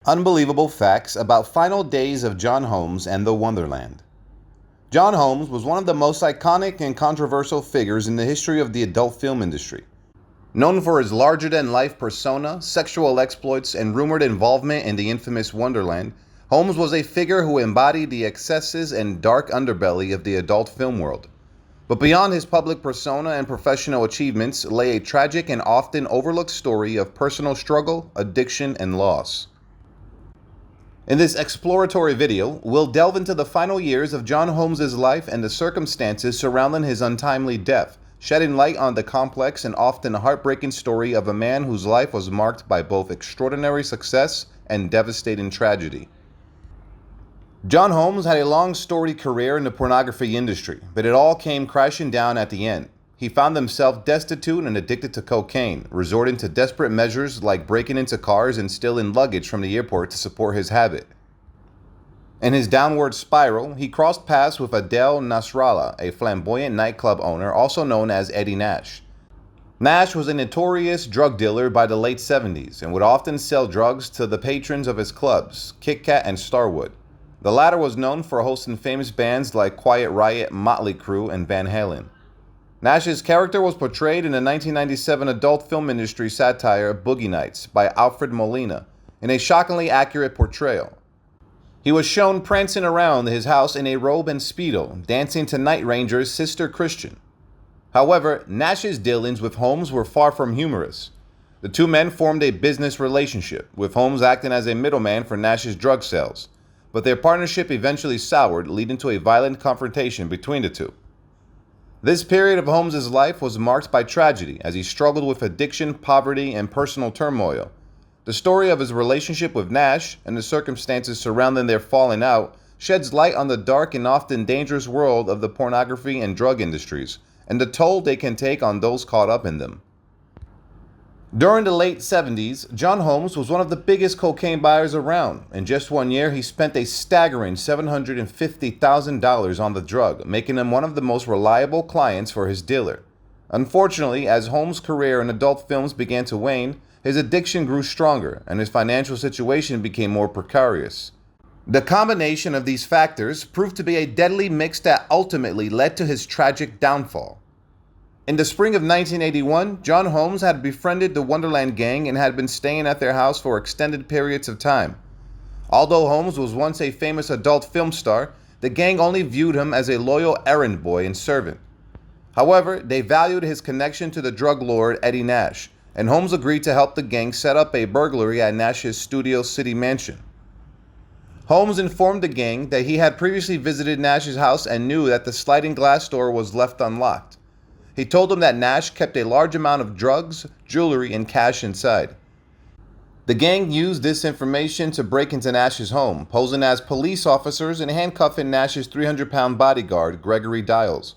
Unbelievable facts about final days of John Holmes and the Wonderland. John Holmes was one of the most iconic and controversial figures in the history of the adult film industry. Known for his larger-than-life persona, sexual exploits, and rumored involvement in the infamous Wonderland, Holmes was a figure who embodied the excesses and dark underbelly of the adult film world. But beyond his public persona and professional achievements lay a tragic and often overlooked story of personal struggle, addiction, and loss. In this exploratory video, we'll delve into the final years of John Holmes' life and the circumstances surrounding his untimely death, shedding light on the complex and often heartbreaking story of a man whose life was marked by both extraordinary success and devastating tragedy. John Holmes had a long storied career in the pornography industry, but it all came crashing down at the end. He found himself destitute and addicted to cocaine, resorting to desperate measures like breaking into cars and stealing luggage from the airport to support his habit. In his downward spiral, he crossed paths with Adele Nasrallah, a flamboyant nightclub owner also known as Eddie Nash. Nash was a notorious drug dealer by the late 70s and would often sell drugs to the patrons of his clubs, Kit Kat and Starwood. The latter was known for hosting famous bands like Quiet Riot, Motley Crue, and Van Halen. Nash's character was portrayed in the 1997 adult film industry satire Boogie Nights by Alfred Molina, in a shockingly accurate portrayal. He was shown prancing around his house in a robe and Speedo, dancing to Night Ranger's Sister Christian. However, Nash's dealings with Holmes were far from humorous. The two men formed a business relationship, with Holmes acting as a middleman for Nash's drug sales, but their partnership eventually soured, leading to a violent confrontation between the two. This period of Holmes' life was marked by tragedy as he struggled with addiction, poverty, and personal turmoil. The story of his relationship with Nash and the circumstances surrounding their falling out sheds light on the dark and often dangerous world of the pornography and drug industries, and the toll they can take on those caught up in them. During the late 70s, John Holmes was one of the biggest cocaine buyers around. In just 1 year, he spent a staggering $750,000 on the drug, making him one of the most reliable clients for his dealer. Unfortunately, as Holmes' career in adult films began to wane, his addiction grew stronger and his financial situation became more precarious. The combination of these factors proved to be a deadly mix that ultimately led to his tragic downfall. In the spring of 1981, John Holmes had befriended the Wonderland gang and had been staying at their house for extended periods of time. Although Holmes was once a famous adult film star, the gang only viewed him as a loyal errand boy and servant. However, they valued his connection to the drug lord Eddie Nash, and Holmes agreed to help the gang set up a burglary at Nash's Studio City mansion. Holmes informed the gang that he had previously visited Nash's house and knew that the sliding glass door was left unlocked. He told them that Nash kept a large amount of drugs, jewelry, and cash inside. The gang used this information to break into Nash's home, posing as police officers and handcuffing Nash's 300-pound bodyguard, Gregory Dials.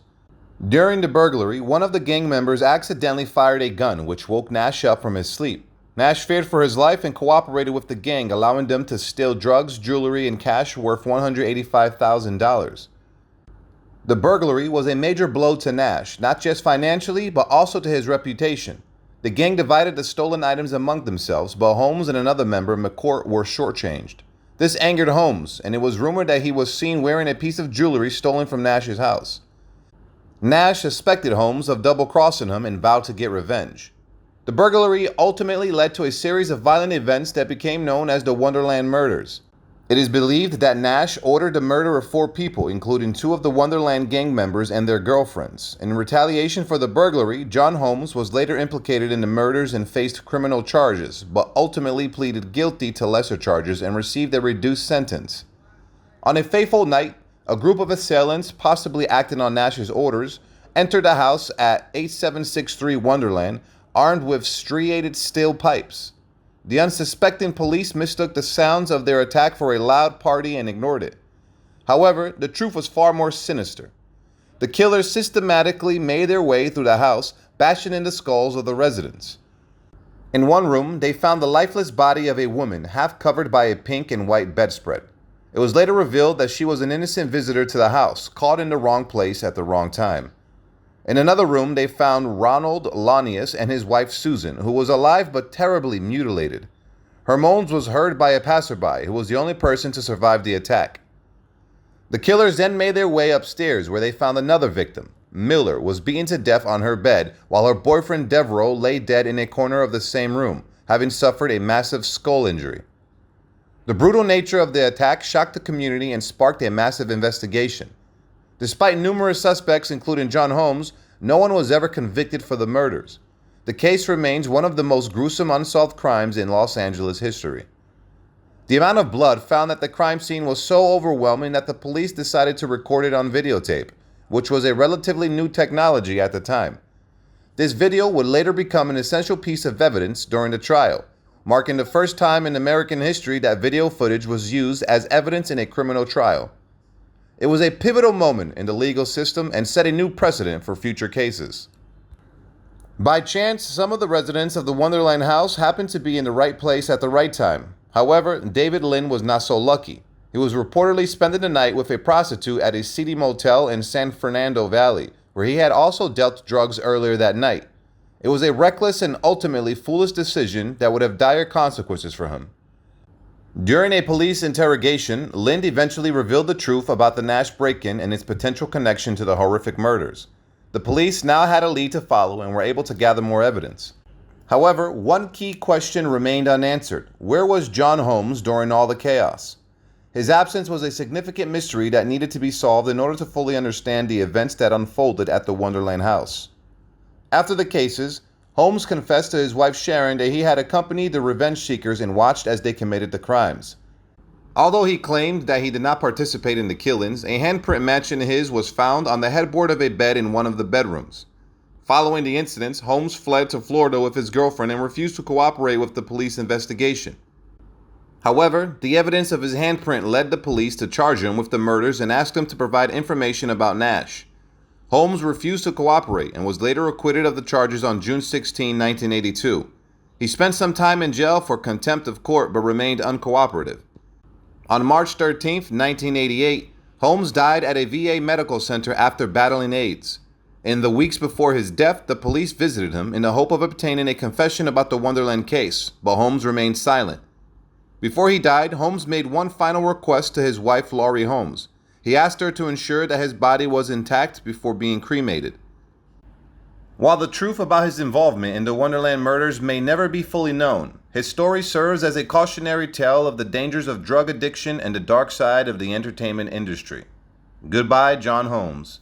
During the burglary, one of the gang members accidentally fired a gun, which woke Nash up from his sleep. Nash feared for his life and cooperated with the gang, allowing them to steal drugs, jewelry, and cash worth $185,000. The burglary was a major blow to Nash, not just financially, but also to his reputation. The gang divided the stolen items among themselves, but Holmes and another member, McCourt, were shortchanged. This angered Holmes, and it was rumored that he was seen wearing a piece of jewelry stolen from Nash's house. Nash suspected Holmes of double-crossing him and vowed to get revenge. The burglary ultimately led to a series of violent events that became known as the Wonderland murders. It is believed that Nash ordered the murder of 4 people, including 2 of the Wonderland gang members and their girlfriends. In retaliation for the burglary, John Holmes was later implicated in the murders and faced criminal charges, but ultimately pleaded guilty to lesser charges and received a reduced sentence. On a fateful night, a group of assailants, possibly acting on Nash's orders, entered the house at 8763 Wonderland, armed with striated steel pipes. The unsuspecting police mistook the sounds of their attack for a loud party and ignored it. However, the truth was far more sinister. The killers systematically made their way through the house, bashing in the skulls of the residents. In one room, they found the lifeless body of a woman, half covered by a pink and white bedspread. It was later revealed that she was an innocent visitor to the house, caught in the wrong place at the wrong time. In another room, they found Ronald Lanius and his wife Susan, who was alive but terribly mutilated. Her moans was heard by a passerby who was the only person to survive the attack. The killers then made their way upstairs where they found another victim. Miller was beaten to death on her bed while her boyfriend Devereaux lay dead in a corner of the same room, having suffered a massive skull injury. The brutal nature of the attack shocked the community and sparked a massive investigation. Despite numerous suspects, including John Holmes, no one was ever convicted for the murders. The case remains one of the most gruesome unsolved crimes in Los Angeles history. The amount of blood found at the crime scene was so overwhelming that the police decided to record it on videotape, which was a relatively new technology at the time. This video would later become an essential piece of evidence during the trial, marking the first time in American history that video footage was used as evidence in a criminal trial. It was a pivotal moment in the legal system and set a new precedent for future cases. By chance, some of the residents of the Wonderland house happened to be in the right place at the right time. However, David Lynn was not so lucky. He was reportedly spending the night with a prostitute at a seedy motel in San Fernando Valley, where he had also dealt drugs earlier that night. It was a reckless and ultimately foolish decision that would have dire consequences for him. During a police interrogation, Lynn eventually revealed the truth about the Nash break-in and its potential connection to the horrific murders. The police now had a lead to follow and were able to gather more evidence. However, one key question remained unanswered. Where was John Holmes during all the chaos? His absence was a significant mystery that needed to be solved in order to fully understand the events that unfolded at the Wonderland house. After the cases, Holmes confessed to his wife Sharon that he had accompanied the revenge seekers and watched as they committed the crimes. Although he claimed that he did not participate in the killings, a handprint matching his was found on the headboard of a bed in one of the bedrooms. Following the incidents, Holmes fled to Florida with his girlfriend and refused to cooperate with the police investigation. However, the evidence of his handprint led the police to charge him with the murders and ask him to provide information about Nash. Holmes refused to cooperate and was later acquitted of the charges on June 16, 1982. He spent some time in jail for contempt of court but remained uncooperative. On March 13, 1988, Holmes died at a VA medical center after battling AIDS. In the weeks before his death, the police visited him in the hope of obtaining a confession about the Wonderland case, but Holmes remained silent. Before he died, Holmes made one final request to his wife, Laurie Holmes. He asked her to ensure that his body was intact before being cremated. While the truth about his involvement in the Wonderland murders may never be fully known, his story serves as a cautionary tale of the dangers of drug addiction and the dark side of the entertainment industry. Goodbye, John Holmes.